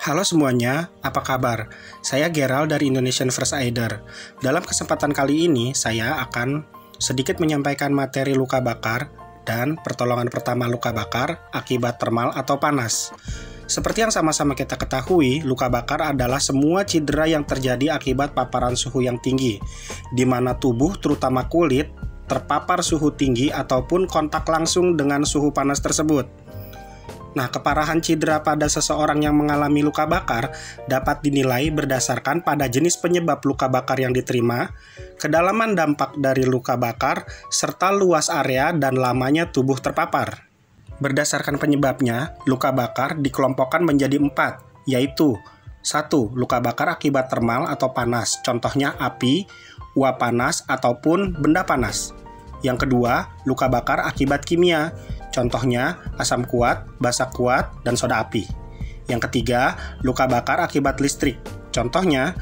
Halo semuanya, apa kabar? Saya Gerald dari Indonesian First Aider. Dalam kesempatan kali ini, saya akan sedikit menyampaikan materi luka bakar dan pertolongan pertama luka bakar akibat termal atau panas. Seperti yang sama-sama kita ketahui, luka bakar adalah semua cedera yang terjadi akibat paparan suhu yang tinggi, di mana tubuh, terutama kulit, terpapar suhu tinggi ataupun kontak langsung dengan suhu panas tersebut. Nah, keparahan cedera pada seseorang yang mengalami luka bakar dapat dinilai berdasarkan pada jenis penyebab luka bakar yang diterima, kedalaman dampak dari luka bakar, serta luas area dan lamanya tubuh terpapar. Berdasarkan penyebabnya, luka bakar dikelompokkan menjadi 4, yaitu 1. Luka bakar akibat termal atau panas, contohnya api, uap panas, ataupun benda panas. Yang kedua, luka bakar akibat kimia, contohnya asam kuat, basa kuat, dan soda api. Yang ketiga, luka bakar akibat listrik. Contohnya,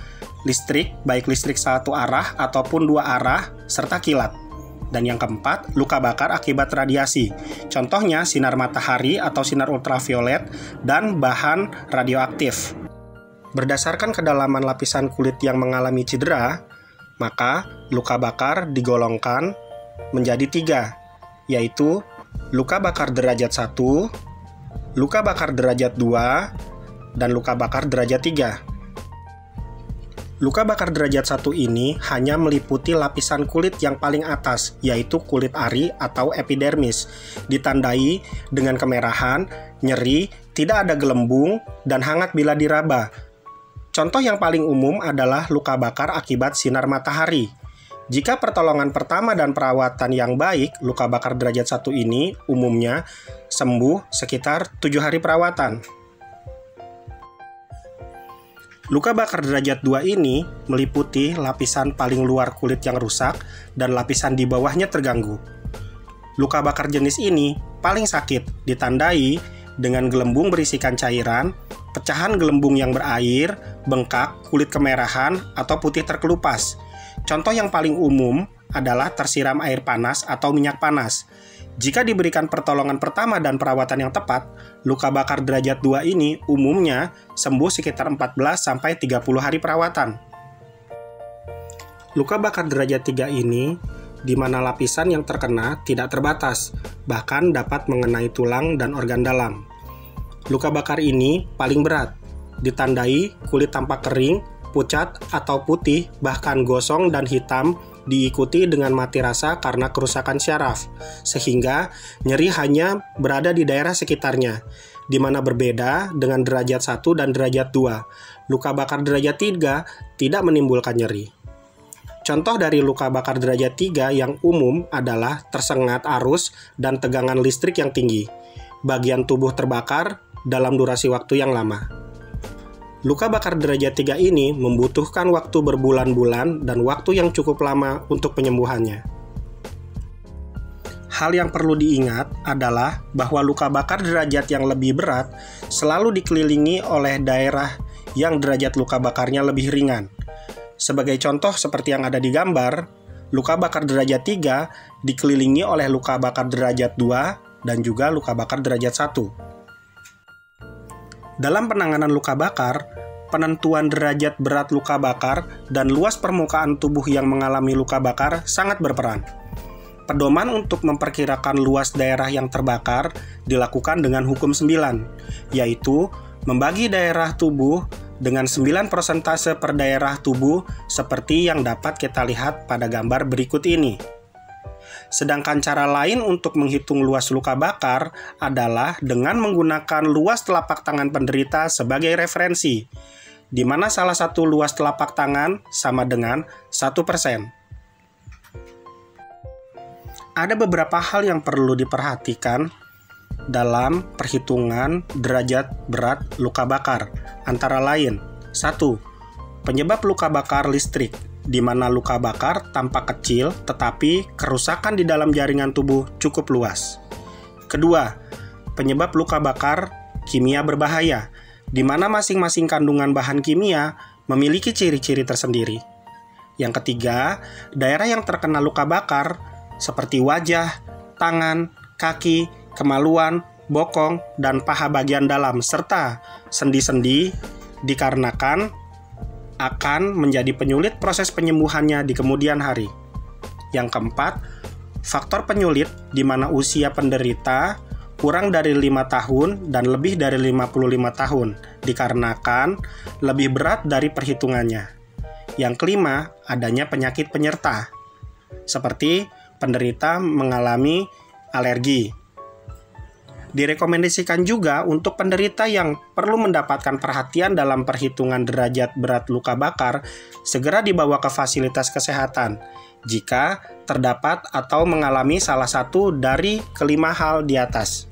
listrik, baik listrik satu arah ataupun dua arah, serta kilat. Dan yang keempat, luka bakar akibat radiasi. Contohnya, sinar matahari atau sinar ultraviolet dan bahan radioaktif. Berdasarkan kedalaman lapisan kulit yang mengalami cedera, maka luka bakar digolongkan menjadi 3, yaitu luka bakar derajat 1, luka bakar derajat 2, dan luka bakar derajat 3. Luka bakar derajat 1 ini hanya meliputi lapisan kulit yang paling atas, yaitu kulit ari atau epidermis, ditandai dengan kemerahan, nyeri, tidak ada gelembung, dan hangat bila diraba. Contoh yang paling umum adalah luka bakar akibat sinar matahari. Jika pertolongan pertama dan perawatan yang baik, luka bakar derajat 1 ini umumnya sembuh sekitar 7 hari perawatan. Luka bakar derajat 2 ini meliputi lapisan paling luar kulit yang rusak dan lapisan di bawahnya terganggu. Luka bakar jenis ini paling sakit, ditandai dengan gelembung berisikan cairan, pecahan gelembung yang berair, bengkak, kulit kemerahan, atau putih terkelupas. Contoh yang paling umum adalah tersiram air panas atau minyak panas. Jika diberikan pertolongan pertama dan perawatan yang tepat, luka bakar derajat 2 ini umumnya sembuh sekitar 14-30 hari perawatan. Luka bakar derajat 3 ini, di mana lapisan yang terkena tidak terbatas, bahkan dapat mengenai tulang dan organ dalam. Luka bakar ini paling berat, ditandai kulit tampak kering, pucat atau putih, bahkan gosong dan hitam, diikuti dengan mati rasa karena kerusakan syaraf, sehingga nyeri hanya berada di daerah sekitarnya, di mana berbeda dengan derajat 1 dan derajat 2. Luka bakar derajat 3 tidak menimbulkan nyeri. Contoh dari luka bakar derajat 3 yang umum adalah tersengat arus dan tegangan listrik yang tinggi. Bagian tubuh terbakar dalam durasi waktu yang lama. Luka bakar derajat 3 ini membutuhkan waktu berbulan-bulan dan waktu yang cukup lama untuk penyembuhannya. Hal yang perlu diingat adalah bahwa luka bakar derajat yang lebih berat selalu dikelilingi oleh daerah yang derajat luka bakarnya lebih ringan. Sebagai contoh seperti yang ada di gambar, luka bakar derajat 3 dikelilingi oleh luka bakar derajat 2 dan juga luka bakar derajat 1. Dalam penanganan luka bakar, penentuan derajat berat luka bakar dan luas permukaan tubuh yang mengalami luka bakar sangat berperan. Pedoman untuk memperkirakan luas daerah yang terbakar dilakukan dengan hukum 9, yaitu membagi daerah tubuh dengan 9 persentase per daerah tubuh seperti yang dapat kita lihat pada gambar berikut ini. Sedangkan cara lain untuk menghitung luas luka bakar adalah dengan menggunakan luas telapak tangan penderita sebagai referensi, di mana salah satu luas telapak tangan sama dengan 1%. Ada beberapa hal yang perlu diperhatikan dalam perhitungan derajat berat luka bakar, antara lain 1. Penyebab luka bakar listrik, di mana luka bakar tampak kecil tetapi kerusakan di dalam jaringan tubuh cukup luas. Kedua, penyebab luka bakar kimia berbahaya, di mana masing-masing kandungan bahan kimia memiliki ciri-ciri tersendiri. Yang ketiga, daerah yang terkena luka bakar seperti wajah, tangan, kaki, kemaluan, bokong, dan paha bagian dalam, serta sendi-sendi dikarenakan akan menjadi penyulit proses penyembuhannya di kemudian hari. Yang keempat, faktor penyulit di mana usia penderita kurang dari 5 tahun dan lebih dari 55 tahun, dikarenakan lebih berat dari perhitungannya. Yang kelima, adanya penyakit penyerta, seperti penderita mengalami alergi. Direkomendasikan juga untuk penderita yang perlu mendapatkan perhatian dalam perhitungan derajat berat luka bakar, segera dibawa ke fasilitas kesehatan jika terdapat atau mengalami salah satu dari kelima hal di atas.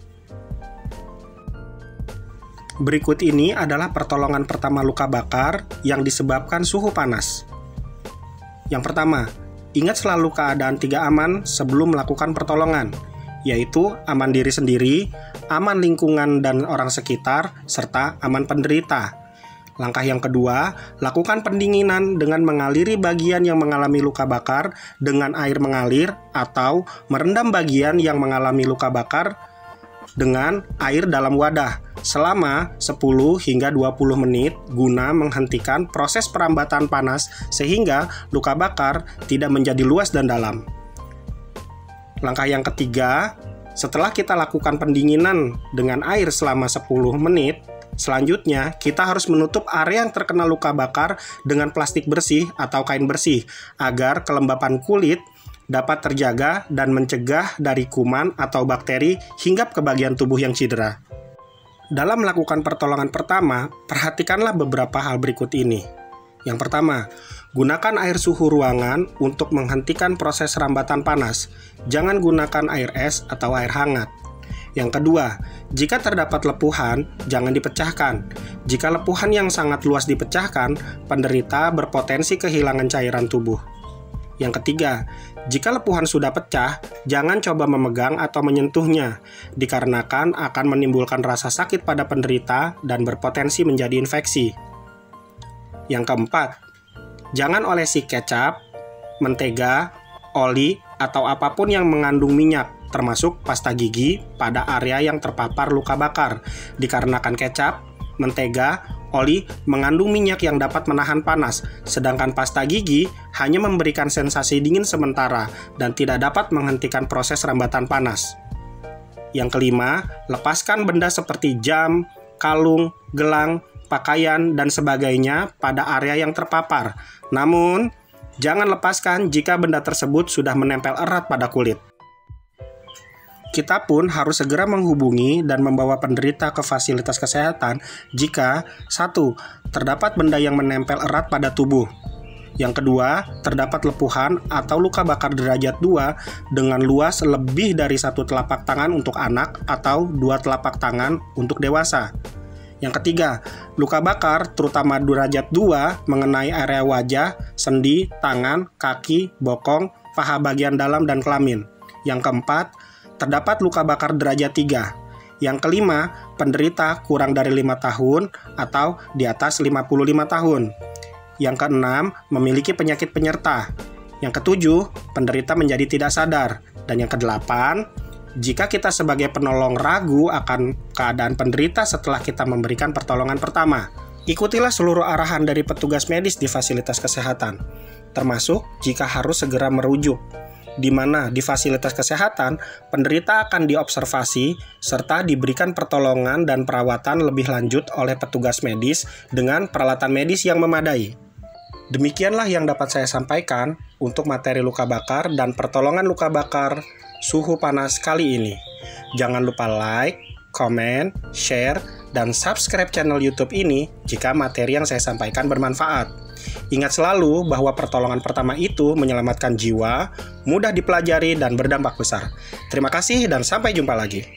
Berikut ini adalah pertolongan pertama luka bakar yang disebabkan suhu panas. Yang pertama, ingat selalu keadaan 3 aman sebelum melakukan pertolongan, yaitu aman diri sendiri, aman lingkungan dan orang sekitar, serta aman penderita. Langkah yang kedua, lakukan pendinginan dengan mengaliri bagian yang mengalami luka bakar dengan air mengalir atau merendam bagian yang mengalami luka bakar dengan air dalam wadah selama 10 hingga 20 menit guna menghentikan proses perambatan panas sehingga luka bakar tidak menjadi luas dan dalam. Langkah yang ketiga, setelah kita lakukan pendinginan dengan air selama 10 menit, selanjutnya kita harus menutup area yang terkena luka bakar dengan plastik bersih atau kain bersih agar kelembapan kulit dapat terjaga dan mencegah dari kuman atau bakteri hinggap ke bagian tubuh yang cedera. Dalam melakukan pertolongan pertama, perhatikanlah beberapa hal berikut ini. Yang pertama, gunakan air suhu ruangan untuk menghentikan proses rambatan panas. Jangan gunakan air es atau air hangat. Yang kedua, jika terdapat lepuhan, jangan dipecahkan. Jika lepuhan yang sangat luas dipecahkan, penderita berpotensi kehilangan cairan tubuh. Yang ketiga, jika lepuhan sudah pecah, jangan coba memegang atau menyentuhnya, dikarenakan akan menimbulkan rasa sakit pada penderita dan berpotensi menjadi infeksi. Yang keempat, jangan olesi kecap, mentega, oli, atau apapun yang mengandung minyak, termasuk pasta gigi, pada area yang terpapar luka bakar, dikarenakan kecap, mentega, oli mengandung minyak yang dapat menahan panas, sedangkan pasta gigi hanya memberikan sensasi dingin sementara dan tidak dapat menghentikan proses rambatan panas. Yang kelima, lepaskan benda seperti jam, kalung, gelang, pakaian, dan sebagainya pada area yang terpapar. Namun, jangan lepaskan jika benda tersebut sudah menempel erat pada kulit. Kita pun harus segera menghubungi dan membawa penderita ke fasilitas kesehatan jika 1. Terdapat benda yang menempel erat pada tubuh. Yang kedua, terdapat lepuhan atau luka bakar derajat 2 dengan luas lebih dari 1 telapak tangan untuk anak atau 2 telapak tangan untuk dewasa. Yang ketiga, luka bakar terutama derajat 2 mengenai area wajah, sendi, tangan, kaki, bokong, paha bagian dalam, dan kelamin. Yang keempat, terdapat luka bakar derajat 3. Yang kelima, penderita kurang dari 5 tahun atau di atas 55 tahun. Yang keenam, memiliki penyakit penyerta. Yang ketujuh, penderita menjadi tidak sadar. Dan yang kedelapan, jika kita sebagai penolong ragu akan keadaan penderita setelah kita memberikan pertolongan pertama, ikutilah seluruh arahan dari petugas medis di fasilitas kesehatan, termasuk jika harus segera merujuk, di mana di fasilitas kesehatan, penderita akan diobservasi serta diberikan pertolongan dan perawatan lebih lanjut oleh petugas medis dengan peralatan medis yang memadai. Demikianlah yang dapat saya sampaikan untuk materi luka bakar dan pertolongan luka bakar suhu panas kali ini. Jangan lupa like, komen, share, dan subscribe channel YouTube ini jika materi yang saya sampaikan bermanfaat. Ingat selalu bahwa pertolongan pertama itu menyelamatkan jiwa, mudah dipelajari, dan berdampak besar. Terima kasih dan sampai jumpa lagi.